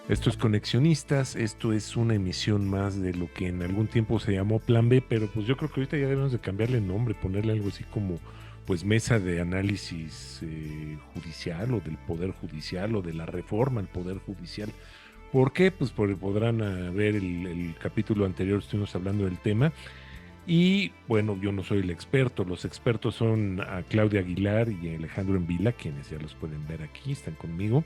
Esto es Conexionistas, esto es una emisión más de lo que en algún tiempo se llamó Plan B, pero pues yo creo que ahorita ya debemos de cambiarle el nombre, ponerle algo así como pues mesa de análisis judicial o del Poder Judicial o de la reforma al Poder Judicial. ¿Por qué? Pues podrán ver el capítulo anterior, estuvimos hablando del tema. Y bueno, yo no soy el experto, los expertos son a Claudia Aguilar y Alejandro Envila, quienes ya los pueden ver aquí, están conmigo.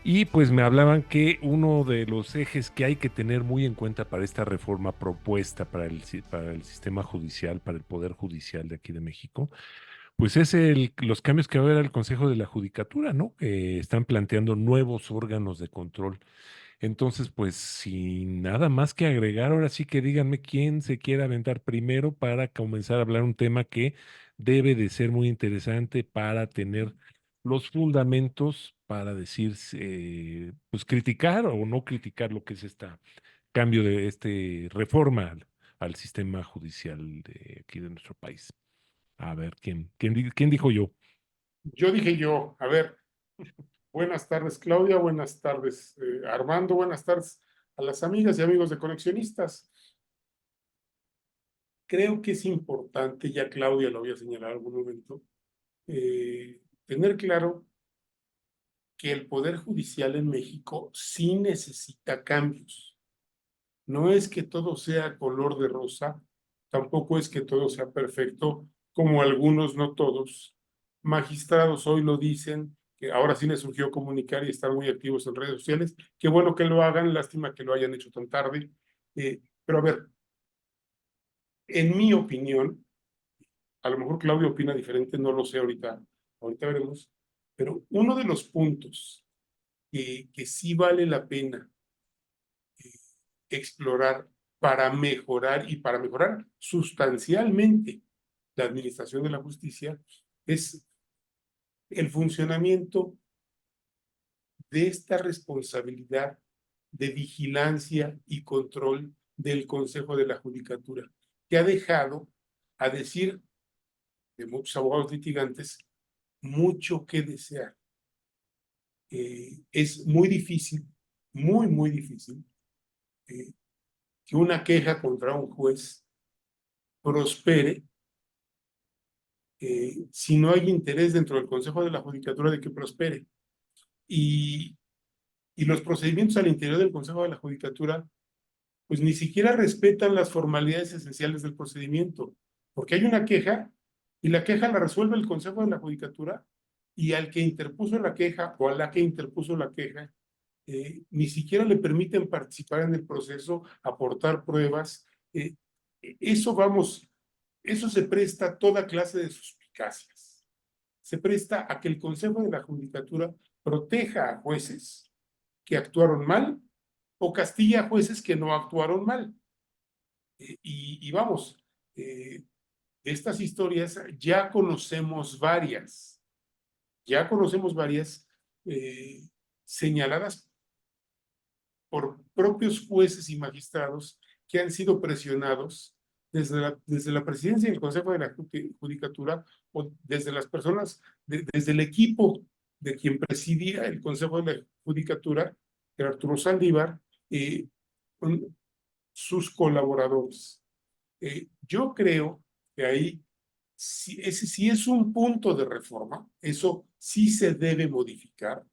Y pues me hablaban que uno de los ejes que hay que tener muy en cuenta para esta reforma propuesta para para el sistema judicial, para el Poder Judicial de aquí de México, pues es los cambios que va a haber al Consejo de la Judicatura, ¿no? Están planteando nuevos órganos de control. Entonces, pues sin nada más que agregar, ahora sí que díganme quién se quiere aventar primero para comenzar a hablar un tema que debe de ser muy interesante para tener los fundamentos para decir, pues criticar o no criticar lo que es este cambio de este reforma al sistema judicial de aquí de nuestro país. A ver, ¿quién dijo yo? Yo dije yo, a ver, buenas tardes Claudia, buenas tardes Armando, buenas tardes a las amigas y amigos de Conexionistas. Creo que es importante, ya Claudia lo había señalado en algún momento, tener claro que el Poder Judicial en México sí necesita cambios. No es que todo sea color de rosa, tampoco es que todo sea perfecto, como algunos, no todos. Magistrados hoy lo dicen, que ahora sí les surgió comunicar y estar muy activos en redes sociales. Qué bueno que lo hagan, lástima que lo hayan hecho tan tarde. Pero a ver, en mi opinión, a lo mejor Claudio opina diferente, no lo sé ahorita veremos, pero uno de los puntos que sí vale la pena explorar para mejorar sustancialmente la administración de la justicia es el funcionamiento de esta responsabilidad de vigilancia y control del Consejo de la Judicatura, que ha dejado, a decir de muchos abogados litigantes, mucho que desear. Es muy difícil, muy difícil, eh, que una queja contra un juez prospere si no hay interés dentro del Consejo de la Judicatura de que prospere. Y, y los procedimientos al interior del Consejo de la Judicatura, pues ni siquiera respetan las formalidades esenciales del procedimiento, porque hay una queja y la queja la resuelve el Consejo de la Judicatura y al que interpuso la queja o a la que interpuso la queja, ni siquiera le permiten participar en el proceso, aportar pruebas. Eso vamos, eso se presta a toda clase de suspicacias. Se presta a que el Consejo de la Judicatura proteja a jueces que actuaron mal o castigue a jueces que no actuaron mal. Y vamos, de estas historias ya conocemos varias señaladas por propios jueces y magistrados que han sido presionados desde la presidencia y el Consejo de la Judicatura o desde las personas, desde el equipo de quien presidía el Consejo de la Judicatura, que era Arturo Saldívar, con sus colaboradores. Yo creo que ahí, si, ese sí es un punto de reforma, eso sí se debe modificar.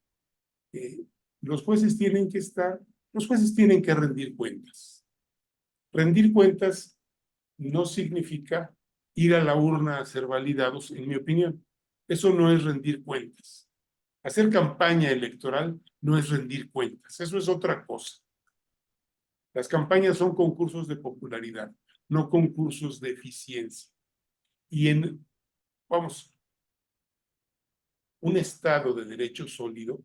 Eh, los jueces tienen que estar, los jueces tienen que rendir cuentas. Rendir cuentas no significa ir a la urna a ser validados, en mi opinión. Eso no es rendir cuentas. Hacer campaña electoral no es rendir cuentas, eso es otra cosa. Las campañas son concursos de popularidad, no concursos de eficiencia. Y vamos, un Estado de derecho sólido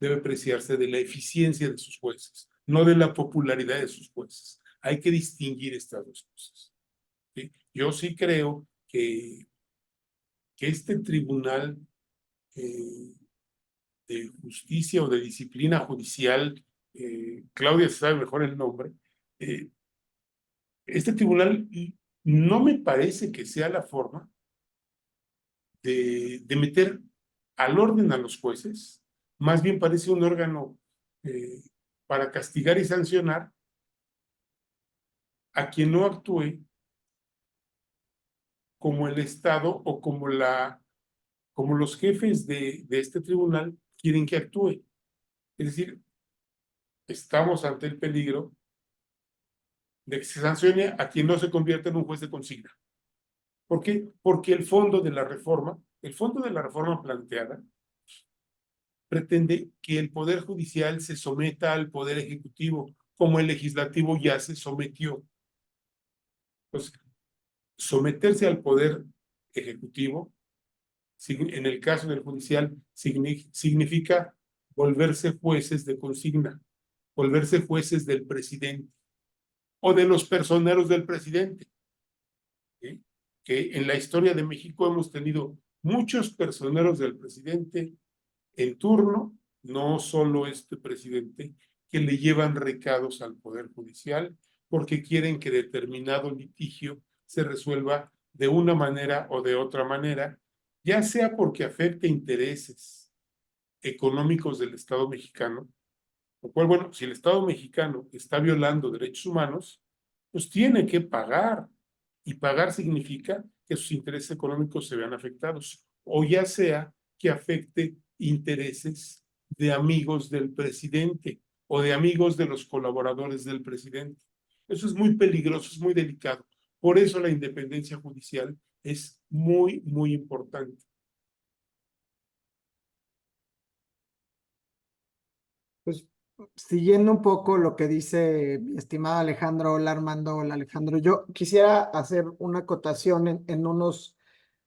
debe apreciarse de la eficiencia de sus jueces, no de la popularidad de sus jueces. Hay que distinguir estas dos cosas. ¿Sí? Yo sí creo que este tribunal de justicia o de disciplina judicial, Claudia sabe mejor el nombre, eh, este tribunal no me parece que sea la forma de meter al orden a los jueces, más bien parece un órgano eh, para castigar y sancionar a quien no actúe como el Estado o como los jefes de este tribunal quieren que actúe. Es decir, estamos ante el peligro de que se sancione a quien no se convierta en un juez de consigna. ¿Por qué? Porque el fondo de la reforma planteada pretende que el Poder Judicial se someta al Poder Ejecutivo, como el Legislativo ya se sometió. Entonces, someterse al Poder Ejecutivo, en el caso del judicial, significa volverse jueces de consigna, volverse jueces del presidente o de los personeros del presidente. ¿Sí? Que en la historia de México hemos tenido muchos personeros del presidente en turno, no solo este presidente, que le llevan recados al Poder Judicial porque quieren que determinado litigio se resuelva de una manera o de otra manera, ya sea porque afecte intereses económicos del Estado mexicano, lo cual, bueno, si el Estado mexicano está violando derechos humanos, pues tiene que pagar. Y pagar significa que sus intereses económicos se vean afectados. O ya sea que afecte intereses de amigos del presidente o de amigos de los colaboradores del presidente. Eso es muy peligroso, es muy delicado. Por eso la independencia judicial es muy, muy importante. Pues siguiendo un poco lo que dice mi estimado Alejandro, hola Armando, hola Alejandro, yo quisiera hacer una acotación en unos,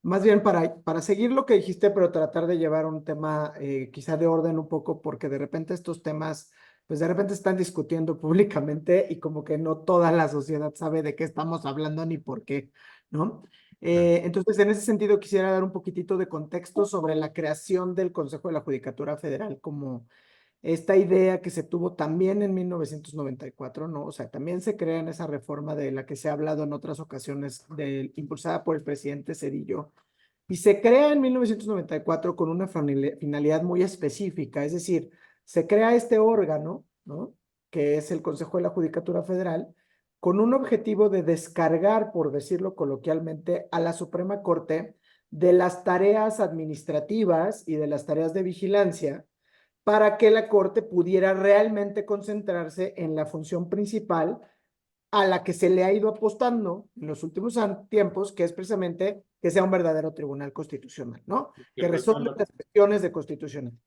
más bien para seguir lo que dijiste, pero tratar de llevar un tema quizá de orden un poco, porque de repente estos temas, pues de repente están discutiendo públicamente y como que no toda la sociedad sabe de qué estamos hablando ni por qué, ¿no? Entonces, en ese sentido, quisiera dar un poquitito de contexto sobre la creación del Consejo de la Judicatura Federal como esta idea que se tuvo también en 1994, ¿no? O sea, también se crea en esa reforma de la que se ha hablado en otras ocasiones, impulsada por el presidente Cedillo, y se crea en 1994 con una finalidad muy específica, es decir, se crea este órgano, ¿no? Que es el Consejo de la Judicatura Federal, con un objetivo de descargar, por decirlo coloquialmente, a la Suprema Corte de las tareas administrativas y de las tareas de vigilancia para que la Corte pudiera realmente concentrarse en la función principal a la que se le ha ido apostando en los últimos tiempos, que es precisamente que sea un verdadero tribunal constitucional, ¿no? Que resuelva las cuestiones de constitucional.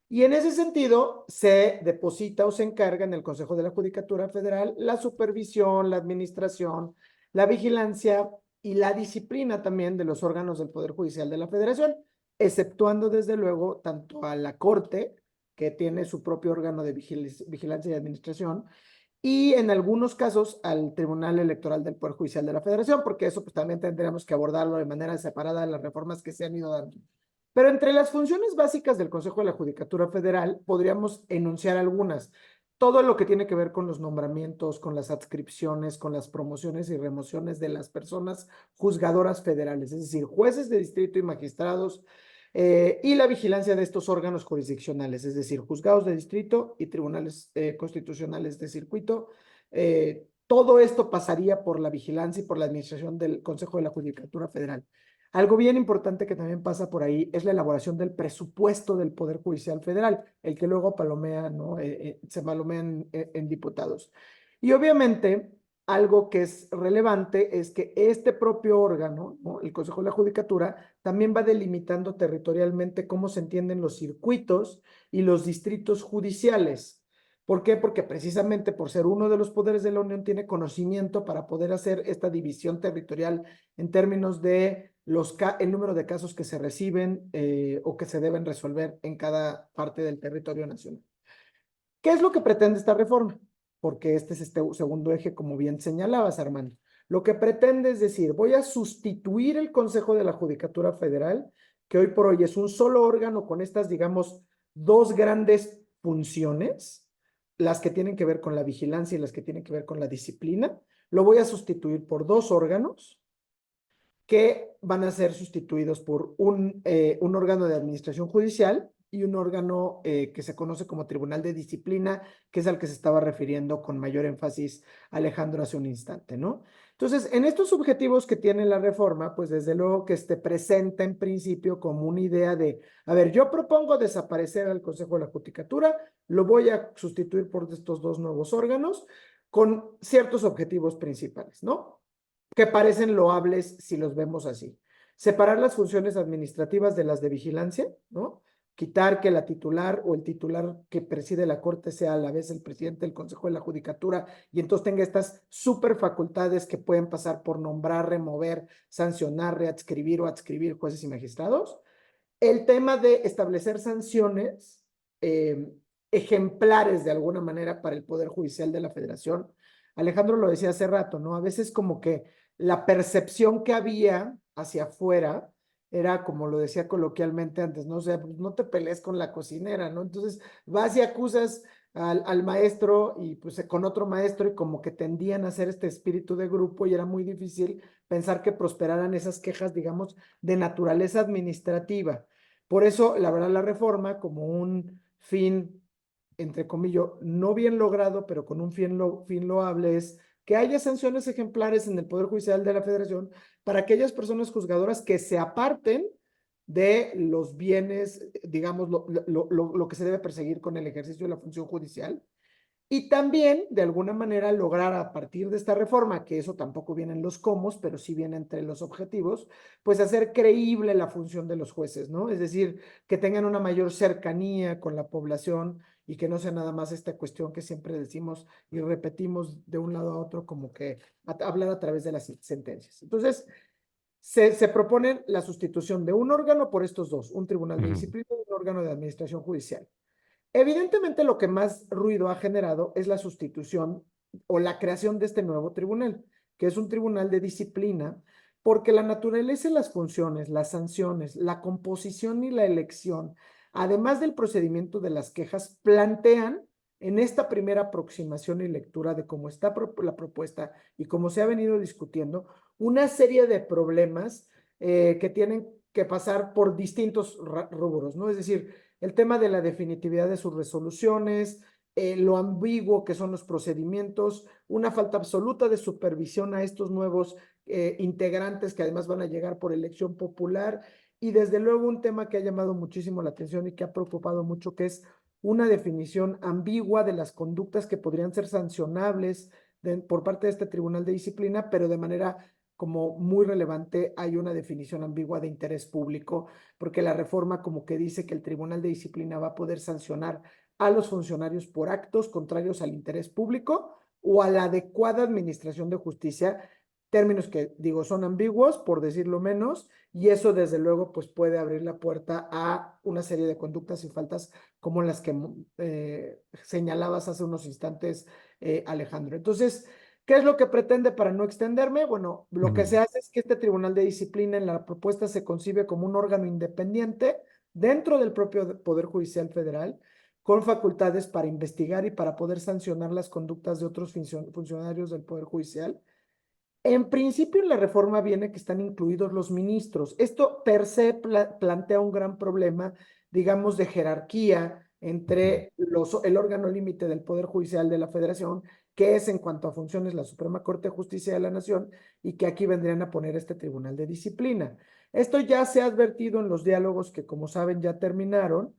Y en ese sentido, se deposita o se encarga en el Consejo de la Judicatura Federal la supervisión, la administración, la vigilancia y la disciplina también de los órganos del Poder Judicial de la Federación, exceptuando desde luego tanto a la Corte, que tiene su propio órgano de vigilancia y administración, y en algunos casos al Tribunal Electoral del Poder Judicial de la Federación, porque eso pues también tendremos que abordarlo de manera separada de las reformas que se han ido dando. Pero entre las funciones básicas del Consejo de la Judicatura Federal podríamos enunciar algunas. Todo lo que tiene que ver con los nombramientos, con las adscripciones, con las promociones y remociones de las personas juzgadoras federales, es decir, jueces de distrito y magistrados, y la vigilancia de estos órganos jurisdiccionales, es decir, juzgados de distrito y tribunales constitucionales de circuito. Todo esto pasaría por la vigilancia y por la administración del Consejo de la Judicatura Federal. Algo bien importante que también pasa por ahí es la elaboración del presupuesto del Poder Judicial Federal, el que luego palomea, ¿no? Se palomea en diputados. Y obviamente, algo que es relevante es que este propio órgano, ¿no? El Consejo de la Judicatura, también va delimitando territorialmente cómo se entienden los circuitos y los distritos judiciales. ¿Por qué? Porque precisamente por ser uno de los poderes de la Unión tiene conocimiento para poder hacer esta división territorial en términos de el número de casos que se reciben o que se deben resolver en cada parte del territorio nacional. ¿Qué es lo que pretende esta reforma? Porque este es este segundo eje, como bien señalabas, Armando. Lo que pretende es decir, voy a sustituir el Consejo de la Judicatura Federal, que hoy por hoy es un solo órgano con estas, digamos, dos grandes funciones, las que tienen que ver con la vigilancia y las que tienen que ver con la disciplina. Lo voy a sustituir por dos órganos que van a ser sustituidos por un órgano de administración judicial y un órgano que se conoce como Tribunal de Disciplina, que es al que se estaba refiriendo con mayor énfasis Alejandro hace un instante, ¿no? Entonces, en estos objetivos que tiene la reforma, pues desde luego que presenta en principio como una idea de, a ver, yo propongo desaparecer al Consejo de la Judicatura, lo voy a sustituir por estos dos nuevos órganos con ciertos objetivos principales, ¿no? Que parecen loables si los vemos así. Separar las funciones administrativas de las de vigilancia, ¿no? Quitar que la titular o el titular que preside la Corte sea a la vez el presidente del Consejo de la Judicatura y entonces tenga estas super facultades que pueden pasar por nombrar, remover, sancionar, readscribir o adscribir jueces y magistrados. El tema de establecer sanciones ejemplares de alguna manera para el Poder Judicial de la Federación. Alejandro lo decía hace rato, ¿no? A veces como que la percepción que había hacia afuera era, como lo decía coloquialmente antes, ¿no? O sea, pues no te pelees con la cocinera, ¿no? Entonces vas y acusas al maestro y pues con otro maestro y como que tendían a hacer este espíritu de grupo y era muy difícil pensar que prosperaran esas quejas, digamos, de naturaleza administrativa. Por eso, la verdad, la reforma como un fin, entre comillas, no bien logrado, pero con un fin loable es que haya sanciones ejemplares en el Poder Judicial de la Federación para aquellas personas juzgadoras que se aparten de los bienes, digamos, lo que se debe perseguir con el ejercicio de la función judicial. Y también, de alguna manera, lograr a partir de esta reforma, que eso tampoco viene en los comos, pero sí viene entre los objetivos, pues hacer creíble la función de los jueces, ¿no? Es decir, que tengan una mayor cercanía con la población y que no sea nada más esta cuestión que siempre decimos y repetimos de un lado a otro, como que hablar a través de las sentencias. Entonces, se propone la sustitución de un órgano por estos dos, un tribunal de disciplina y un órgano de administración judicial. Evidentemente lo que más ruido ha generado es la sustitución o la creación de este nuevo tribunal, que es un tribunal de disciplina, porque la naturaleza y las funciones, las sanciones, la composición y la elección, además del procedimiento de las quejas, plantean en esta primera aproximación y lectura de cómo está la propuesta y cómo se ha venido discutiendo, una serie de problemas que tienen que pasar por distintos rubros, ¿no? Es decir, el tema de la definitividad de sus resoluciones, lo ambiguo que son los procedimientos, una falta absoluta de supervisión a estos nuevos integrantes que además van a llegar por elección popular y desde luego un tema que ha llamado muchísimo la atención y que ha preocupado mucho, que es una definición ambigua de las conductas que podrían ser sancionables por parte de este Tribunal de Disciplina, pero de manera como muy relevante hay una definición ambigua de interés público, porque la reforma como que dice que el Tribunal de Disciplina va a poder sancionar a los funcionarios por actos contrarios al interés público o a la adecuada administración de justicia, términos que digo son ambiguos, por decirlo menos, y eso desde luego pues puede abrir la puerta a una serie de conductas y faltas como las que señalabas hace unos instantes, Alejandro. Entonces, ¿qué es lo que pretende para no extenderme? Bueno, lo que se hace es que este Tribunal de Disciplina en la propuesta se concibe como un órgano independiente dentro del propio Poder Judicial Federal, con facultades para investigar y para poder sancionar las conductas de otros funcionarios del Poder Judicial. En principio, en la reforma viene que están incluidos los ministros. Esto per se plantea un gran problema, digamos, de jerarquía entre el órgano límite del Poder Judicial de la Federación, que es en cuanto a funciones la Suprema Corte de Justicia de la Nación, y que aquí vendrían a poner este Tribunal de Disciplina. Esto ya se ha advertido en los diálogos que, como saben, ya terminaron,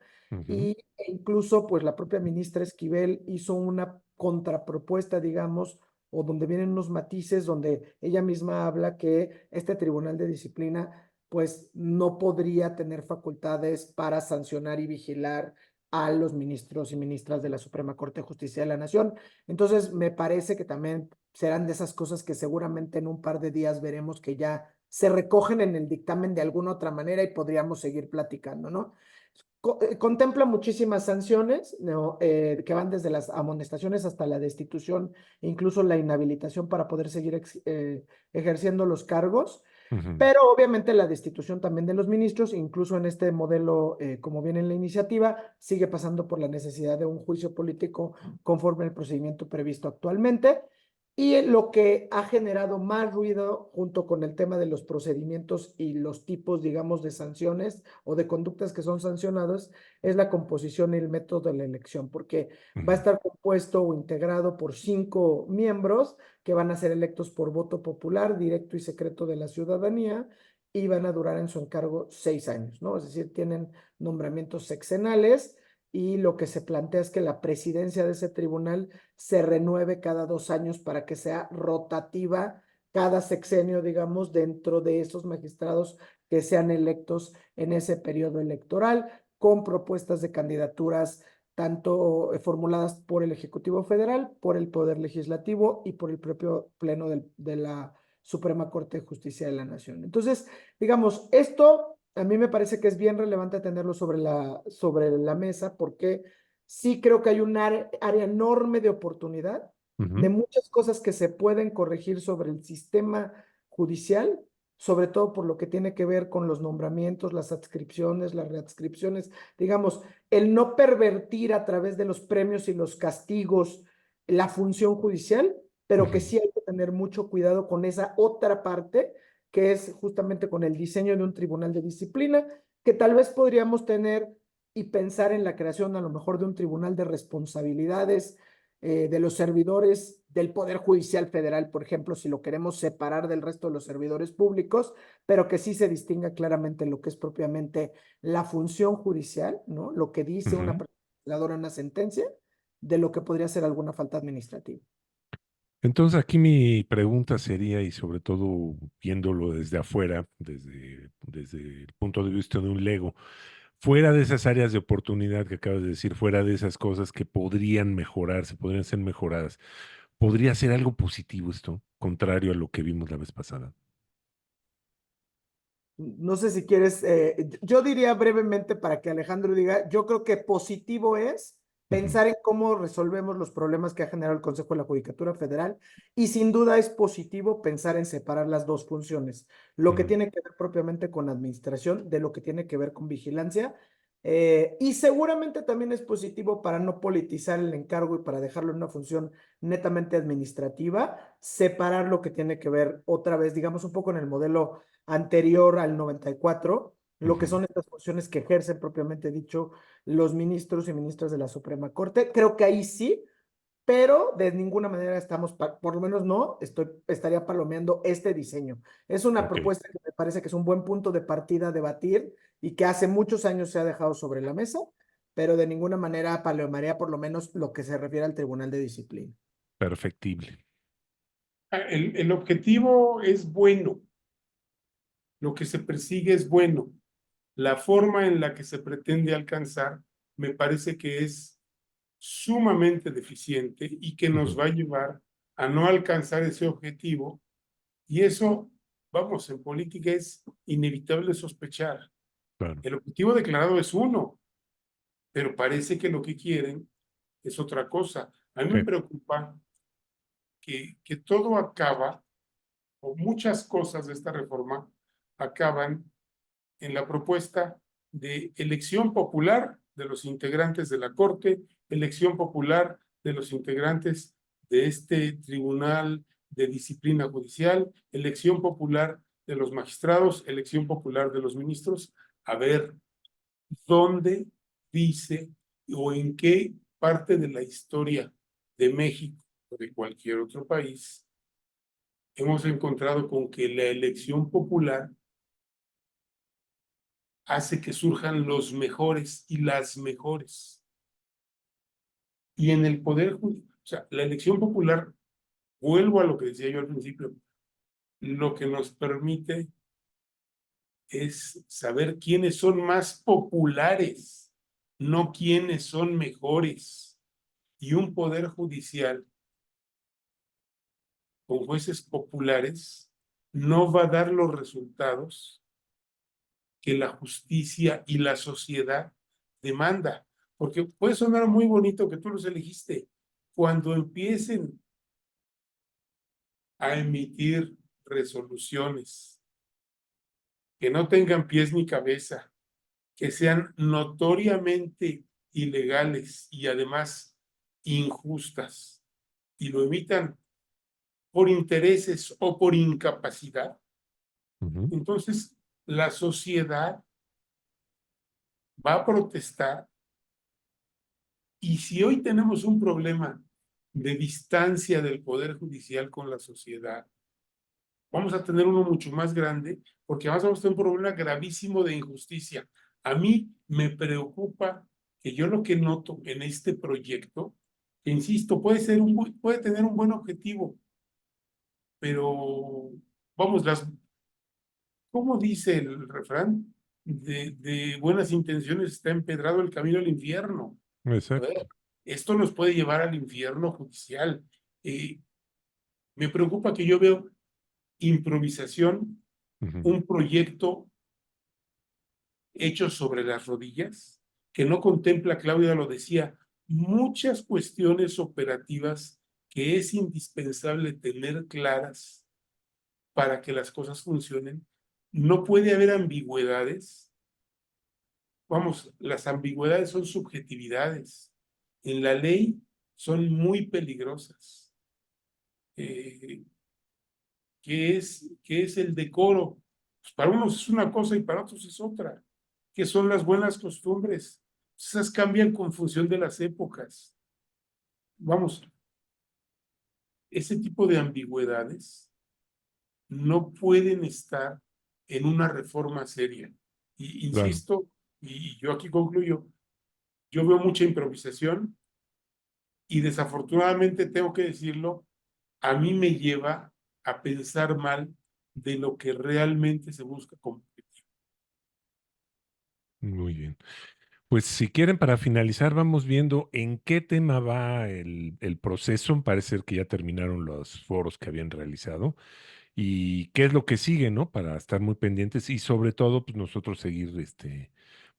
e incluso, pues, la propia ministra Esquivel hizo una contrapropuesta, digamos, o donde vienen unos matices donde ella misma habla que este Tribunal de Disciplina pues no podría tener facultades para sancionar y vigilar a los ministros y ministras de la Suprema Corte de Justicia de la Nación. Entonces, me parece que también serán de esas cosas que seguramente en un par de días veremos que ya se recogen en el dictamen de alguna otra manera y podríamos seguir platicando, ¿no? Contempla muchísimas sanciones, ¿no? Que van desde las amonestaciones hasta la destitución e incluso la inhabilitación para poder seguir ejerciendo los cargos, pero obviamente la destitución también de los ministros, incluso en este modelo, como viene en la iniciativa, sigue pasando por la necesidad de un juicio político conforme al procedimiento previsto actualmente. Y lo que ha generado más ruido junto con el tema de los procedimientos y los tipos, digamos, de sanciones o de conductas que son sancionadas es la composición y el método de la elección, porque va a estar compuesto o integrado por 5 miembros que van a ser electos por voto popular, directo y secreto de la ciudadanía y van a durar en su encargo 6 años, ¿no? Es decir, tienen nombramientos sexenales y lo que se plantea es que la presidencia de ese tribunal se renueve cada 2 años para que sea rotativa cada sexenio, digamos, dentro de esos magistrados que sean electos en ese periodo electoral, con propuestas de candidaturas tanto formuladas por el Ejecutivo Federal, por el Poder Legislativo y por el propio Pleno de la Suprema Corte de Justicia de la Nación. Entonces, digamos, esto a mí me parece que es bien relevante tenerlo sobre la mesa porque sí creo que hay un área enorme de oportunidad, de muchas cosas que se pueden corregir sobre el sistema judicial, sobre todo por lo que tiene que ver con los nombramientos, las adscripciones, las readscripciones, digamos, el no pervertir a través de los premios y los castigos la función judicial, pero que sí hay que tener mucho cuidado con esa otra parte que es justamente con el diseño de un tribunal de disciplina, que tal vez podríamos tener y pensar en la creación a lo mejor de un tribunal de responsabilidades de los servidores del Poder Judicial Federal, por ejemplo, si lo queremos separar del resto de los servidores públicos, pero que sí se distinga claramente lo que es propiamente la función judicial, ¿no? Lo que dice una legisladora en una sentencia, de lo que podría ser alguna falta administrativa. Entonces aquí mi pregunta sería, y sobre todo viéndolo desde afuera, desde el punto de vista de un lego, fuera de esas áreas de oportunidad que acabas de decir, fuera de esas cosas que podrían mejorarse, podrían ser mejoradas, ¿podría ser algo positivo esto, contrario a lo que vimos la vez pasada? No sé si quieres, yo diría brevemente para que Alejandro diga, yo creo que positivo es Ujú, pensar en cómo resolvemos los problemas que ha generado el Consejo de la Judicatura Federal y sin duda es positivo pensar en separar las dos funciones, lo que ujú, tiene que ver propiamente con administración de lo que tiene que ver con vigilancia y seguramente también es positivo para no politizar el encargo y para dejarlo en una función netamente administrativa, separar lo que tiene que ver otra vez, digamos un poco en el modelo anterior al 94, lo que ujú. son estas funciones que ejercen propiamente dicho los ministros y ministras de la Suprema Corte. Creo que ahí sí, pero de ninguna manera estamos, por lo menos no, estaría palomeando este diseño. Es una Ok, propuesta que me parece que es un buen punto de partida a debatir y que hace muchos años se ha dejado sobre la mesa, pero de ninguna manera palomearía por lo menos lo que se refiere al Tribunal de Disciplina. perfectible. El objetivo es bueno, lo que se persigue es bueno. La forma en la que se pretende alcanzar me parece que es sumamente deficiente y que nos Ujú, va a llevar a no alcanzar ese objetivo. Y eso, vamos, en política es inevitable sospechar. claro. El objetivo declarado es uno, pero parece que lo que quieren es otra cosa. A mí Sí. me preocupa que todo acaba, o muchas cosas de esta reforma acaban en la propuesta de elección popular de los integrantes de la Corte, elección popular de los integrantes de este Tribunal de Disciplina Judicial, elección popular de los magistrados, elección popular de los ministros. A ver, ¿dónde dice o en qué parte de la historia de México o de cualquier otro país hemos encontrado con que la elección popular hace que surjan los mejores y las mejores? Y en el poder judicial, o sea, la elección popular, vuelvo a lo que decía yo al principio, lo que nos permite es saber quiénes son más populares, no quiénes son mejores. Y un poder judicial con jueces populares no va a dar los resultados que la justicia y la sociedad demanda. Porque puede sonar muy bonito que tú los elegiste. Cuando empiecen a emitir resoluciones que no tengan pies ni cabeza, que sean notoriamente ilegales y además injustas, y lo emitan por intereses o por incapacidad, Ujú. entonces la sociedad va a protestar. Y si hoy tenemos un problema de distancia del Poder Judicial con la sociedad, vamos a tener uno mucho más grande, porque además vamos a tener un problema gravísimo de injusticia. A mí me preocupa que yo lo que noto en este proyecto, que insisto, puede tener un buen objetivo, pero vamos, ¿cómo dice el refrán? De buenas intenciones está empedrado el camino al infierno. A Exacto. ver, esto nos puede llevar al infierno judicial. Me preocupa que yo veo improvisación, Ujú. un proyecto hecho sobre las rodillas, que no contempla, Claudia lo decía, muchas cuestiones operativas que es indispensable tener claras para que las cosas funcionen. No puede haber ambigüedades. Vamos, las ambigüedades son subjetividades. En la ley son muy peligrosas. Eh, ¿Qué es el decoro? Pues para unos es una cosa y para otros es otra. ¿Qué son las buenas costumbres? Esas cambian con función de las épocas. Vamos, ese tipo de ambigüedades no pueden estar en una reforma seria. Y Claro. insisto, y yo aquí concluyo, yo veo mucha improvisación y desafortunadamente tengo que decirlo, a mí me lleva a pensar mal de lo que realmente se busca como objetivo. Muy bien. Pues si quieren, para finalizar, vamos viendo en qué tema va el proceso. Parece ser que ya terminaron los foros que habían realizado y qué es lo que sigue, ¿no? Para estar muy pendientes y sobre todo, pues nosotros seguir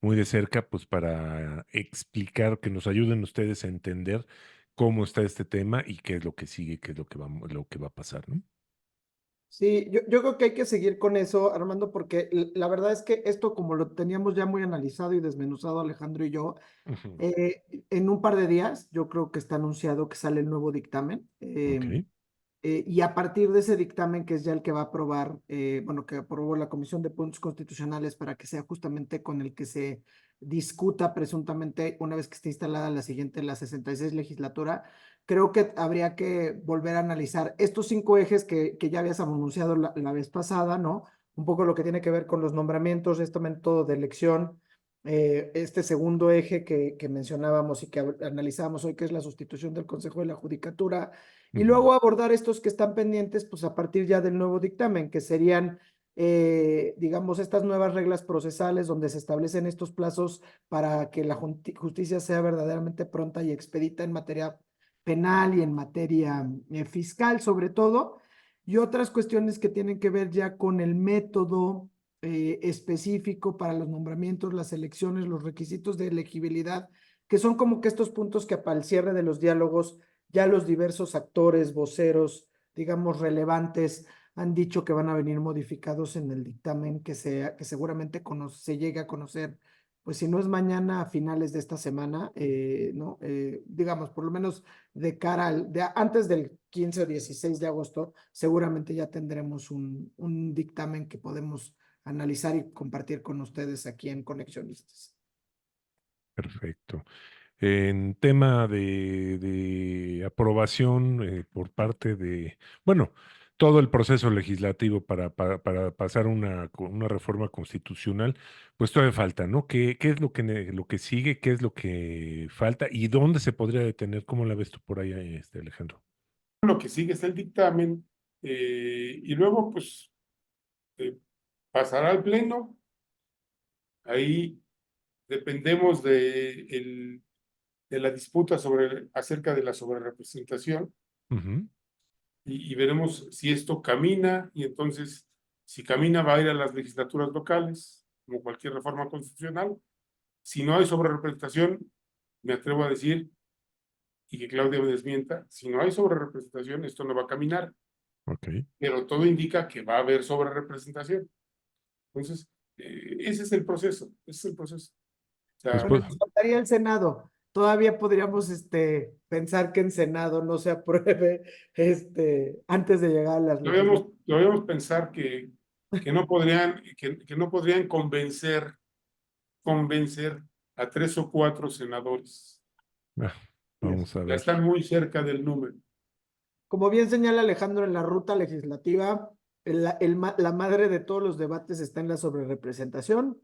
muy de cerca, pues para explicar, que nos ayuden ustedes a entender cómo está este tema y qué es lo que sigue, qué es lo que va a pasar, ¿no? Sí, yo creo que hay que seguir con eso, Armando, porque la verdad es que esto, como lo teníamos ya muy analizado y desmenuzado Alejandro y yo, Ujú. en un par de días yo creo que está anunciado que sale el nuevo dictamen. Ok. Y a partir de ese dictamen, que es ya el que va a aprobar, bueno, que aprobó la Comisión de Puntos Constitucionales para que sea justamente con el que se discuta presuntamente una vez que esté instalada la siguiente, la 66 legislatura, creo que habría que volver a analizar estos 5 ejes que ya habías anunciado la vez pasada, ¿no? Un poco lo que tiene que ver con los nombramientos, este método de elección, este segundo eje que mencionábamos y que analizábamos hoy, que es la sustitución del Consejo de la Judicatura, y Ujú. luego abordar estos que están pendientes, pues a partir ya del nuevo dictamen, que serían, digamos, estas nuevas reglas procesales donde se establecen estos plazos para que la justicia sea verdaderamente pronta y expedita en materia penal y en materia fiscal, sobre todo, y otras cuestiones que tienen que ver ya con el método específico para los nombramientos, las elecciones, los requisitos de elegibilidad, que son como que estos puntos que para el cierre de los diálogos ya los diversos actores, voceros, digamos, relevantes, han dicho que van a venir modificados en el dictamen que seguramente se llegue a conocer, pues si no es mañana, a finales de esta semana, ¿no? Digamos, por lo menos de cara antes del 15 o 16 de agosto, seguramente ya tendremos un dictamen que podemos analizar y compartir con ustedes aquí en Conexionistas. Perfecto. En tema de aprobación por parte bueno, todo el proceso legislativo para pasar una reforma constitucional, pues todavía falta, ¿no? ¿Qué es lo que sigue? ¿Qué es lo que falta? ¿Y dónde se podría detener? ¿Cómo la ves tú por ahí, Alejandro? Lo que sigue es el dictamen y luego pues eh, pasará al pleno. Ahí dependemos de la disputa acerca de la sobrerepresentación Ujú. y veremos si esto camina y entonces si camina va a ir a las legislaturas locales, como cualquier reforma constitucional. Si no hay sobrerepresentación, me atrevo a decir, y que Claudia me desmienta, si no hay sobrerepresentación, esto no va a caminar, Ok. pero todo indica que va a haber sobrerepresentación. Entonces, ese es el proceso, ese es el proceso. O Pues, sea, Bueno, pues, nos faltaría el Senado. todavía podríamos pensar que en Senado no se apruebe antes de llegar a las legislaturas. Debemos pensar que no podrían, que no podrían convencer a 3 o 4 senadores. Ah, vamos a Ya ver. están muy cerca del número. Como bien señala Alejandro, en la ruta legislativa, la madre de todos los debates está en la sobrerepresentación.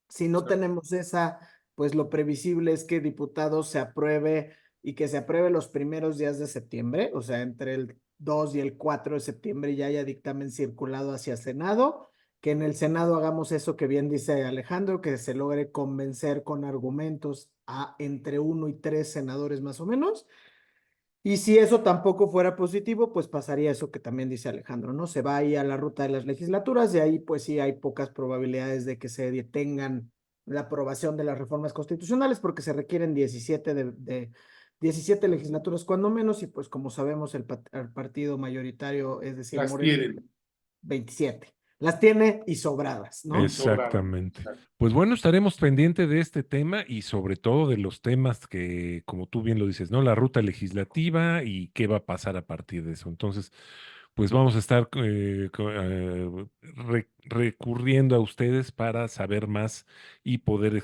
Si no tenemos esa, pues lo previsible es que diputados se apruebe y que se apruebe los primeros días de septiembre, o sea, entre el 2 y el 4 de septiembre ya haya dictamen circulado hacia Senado, que en el Senado hagamos eso que bien dice Alejandro, que se logre convencer con argumentos a entre 1 y 3 senadores más o menos. Y si eso tampoco fuera positivo, pues pasaría eso que también dice Alejandro, ¿no? Se va ahí a la ruta de las legislaturas y ahí pues sí hay pocas probabilidades de que se detengan la aprobación de las reformas constitucionales porque se requieren 17 legislaturas cuando menos y pues como sabemos el partido mayoritario, es decir, Las Morena, tienen. 27. Las tiene y sobradas, ¿no? Exactamente. Pues bueno, estaremos pendientes de este tema y sobre todo de los temas que, como tú bien lo dices, ¿no? La ruta legislativa y qué va a pasar a partir de eso. Entonces, pues vamos a estar recurriendo a ustedes para saber más y poder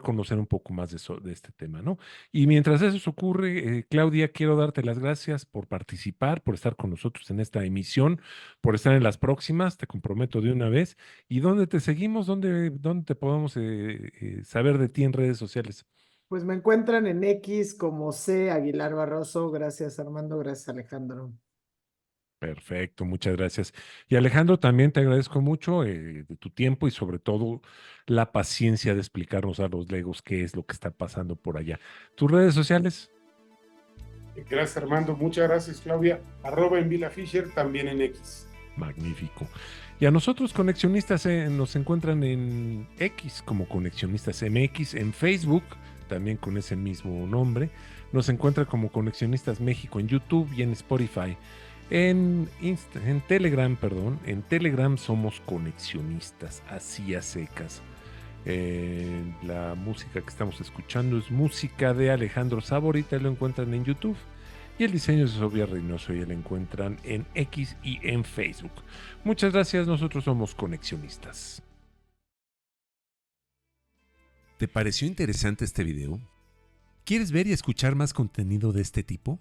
conocer un poco más de este tema, ¿no? Y mientras eso ocurre, Claudia, quiero darte las gracias por participar, por estar con nosotros en esta emisión, por estar en las próximas, te comprometo de una vez. ¿Y dónde te seguimos? ¿Dónde te podemos saber de ti en redes sociales? Pues me encuentran en X como C. Aguilar Barroso. Gracias, Armando. Gracias, Alejandro. Perfecto, muchas gracias. Y Alejandro, también te agradezco mucho de tu tiempo y sobre todo la paciencia de explicarnos a los legos qué es lo que está pasando por allá. ¿Tus redes sociales? Gracias, Armando. Muchas gracias, Claudia. @envilafisher, también en X. Magnífico. Y a nosotros, Conexionistas, nos encuentran en X como Conexionistas MX, en Facebook, también con ese mismo nombre. Nos encuentran como Conexionistas México en YouTube y en Spotify. En Telegram, en Telegram somos Conexionistas, así a secas. La música que estamos escuchando es música de Alejandro Saborita, lo encuentran en YouTube. Y el diseño es de Sofía Reynoso y lo encuentran en X y en Facebook. Muchas gracias, nosotros somos Conexionistas. ¿Te pareció interesante este video? ¿Quieres ver y escuchar más contenido de este tipo?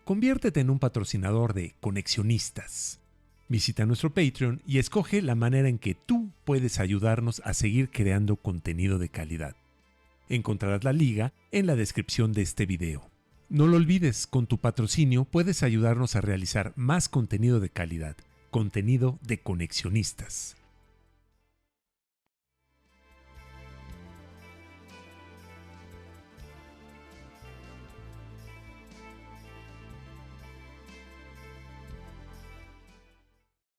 Conviértete en un patrocinador de Conexionistas. Visita nuestro Patreon y escoge la manera en que tú puedes ayudarnos a seguir creando contenido de calidad. Encontrarás la liga en la descripción de este video. No lo olvides, con tu patrocinio puedes ayudarnos a realizar más contenido de calidad, contenido de Conexionistas.